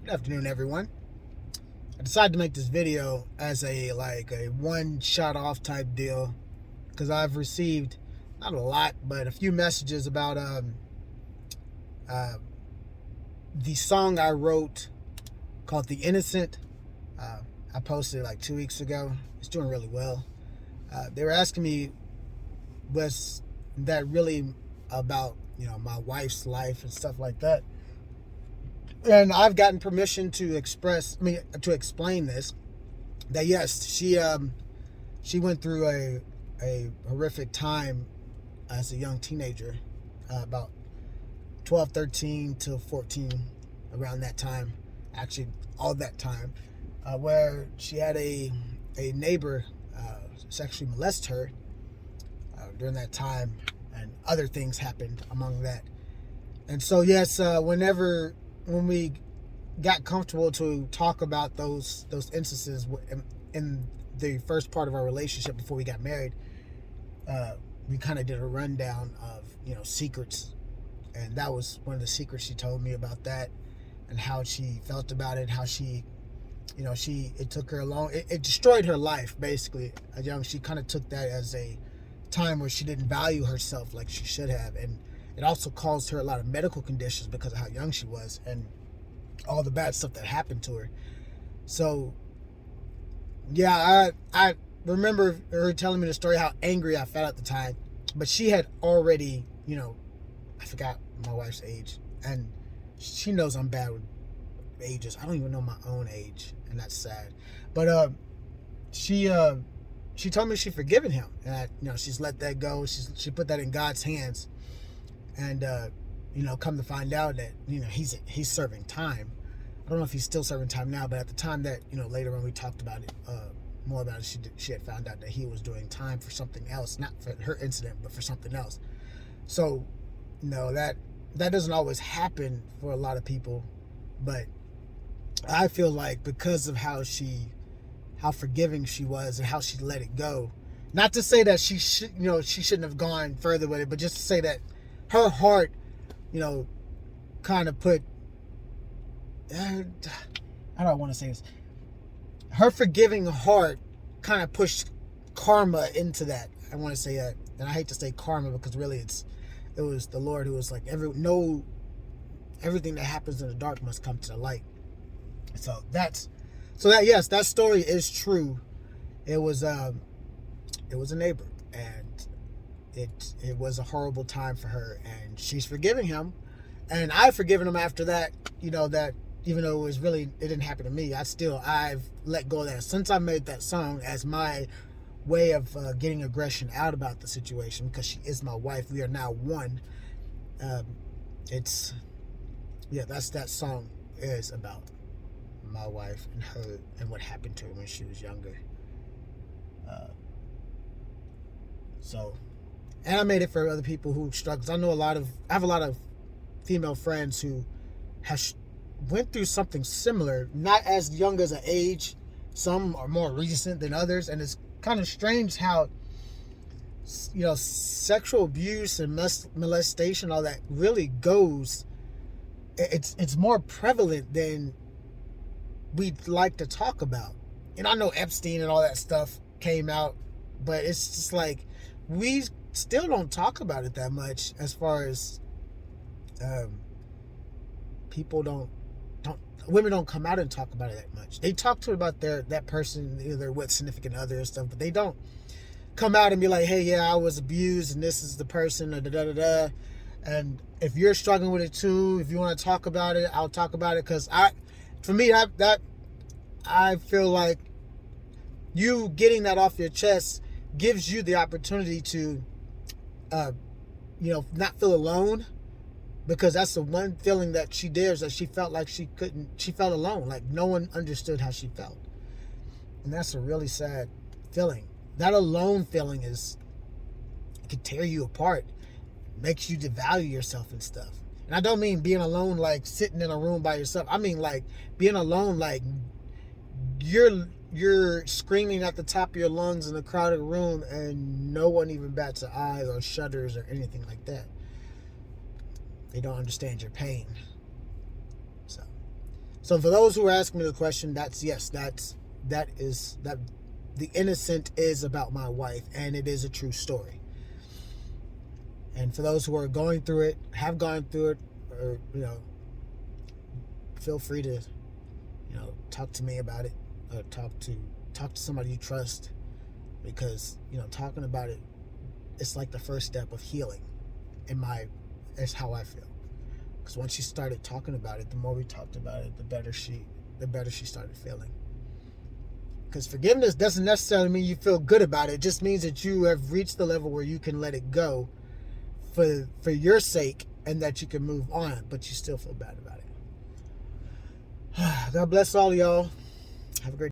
Good afternoon, everyone. I decided to make this video as a one shot off type deal because I've received not a lot but a few messages about uh, the song I wrote called "The Innocent." Uh, I posted it like 2 weeks ago. It's doing really well. They were asking me, was that really about my wife's life and stuff like that? And I've gotten permission to explain this. That yes, she went through a horrific time as a young teenager, about 12, 13 to 14, around that time, actually all that time, where she had a neighbor sexually molest her during that time, and other things happened among that. And so yes, when we got comfortable to talk about those instances in the first part of our relationship before we got married, we kind of did a rundown of secrets, and that was one of the secrets she told me about that, and how she felt about it, how she it took her along, it destroyed her life basically. She kind of took that as a time where she didn't value herself like she should have, and it also caused her a lot of medical conditions because of how young she was and all the bad stuff that happened to her. So yeah, I remember her telling me the story, how angry I felt at the time, but she had already, I forgot my wife's age, and she knows I'm bad with ages. I don't even know my own age, and that's sad. But she told me she'd forgiven him, and that, she's let that go. She put that in God's hands, and come to find out that he's serving time. I don't know if he's still serving time now, but at the time that later on we talked about it, more about it, she had found out that he was doing time for something else, not for her incident, but for something else. So that doesn't always happen for a lot of people, but I feel like because of how forgiving she was and how she let it go. Not to say that she shouldn't have gone further with it, but just to say that her heart, kind of put. I don't want to say this. Her forgiving heart kind of pushed karma into that. I want to say that, and I hate to say karma because really it was the Lord who was like, everything that happens in the dark must come to the light. So yes, that story is true. It was a neighbor, and it was a horrible time for her, and she's forgiving him, and I've forgiven him after that. That even though it didn't happen to me, I've let go of that since I made that song as my way of getting aggression out about the situation, because she is my wife. We are now one. That's that song is about my wife and her and what happened to her when she was younger. And I made it for other people who struggle. I have a lot of female friends who went through something similar, not as young as an age. Some are more recent than others, and it's kind of strange how sexual abuse and molestation, all that really goes. It's more prevalent than we'd like to talk about. And I know Epstein and all that stuff came out, but it's just like we still don't talk about it that much, as far as women don't come out and talk about it that much. They talk to about that person, they're with significant other and stuff, but they don't come out and be like, hey, yeah, I was abused and this is the person, or da da da da. And if you're struggling with it too, if you want to talk about it, I'll talk about it, because I feel like you getting that off your chest gives you the opportunity to not feel alone, because that's the one feeling that she did, is that she felt like she felt alone, like no one understood how she felt. And that's a really sad feeling. That alone feeling it can tear you apart, makes you devalue yourself and stuff. And I don't mean being alone like sitting in a room by yourself. I mean like being alone like you're screaming at the top of your lungs in a crowded room and no one even bats an eye or shudders or anything like that. They don't understand your pain. So So for those who are asking me the question, that the innocent is about my wife, and it is a true story. And for those who are going through it, have gone through it, or feel free to talk to me about it, or talk to somebody you trust, because talking about it, it's like the first step of healing. That's how I feel. Because once she started talking about it, the more we talked about it, the better she started feeling. Because forgiveness doesn't necessarily mean you feel good about it. It just means that you have reached the level where you can let it go for your sake, and that you can move on, but you still feel bad about it. God bless all of y'all. Have a great day.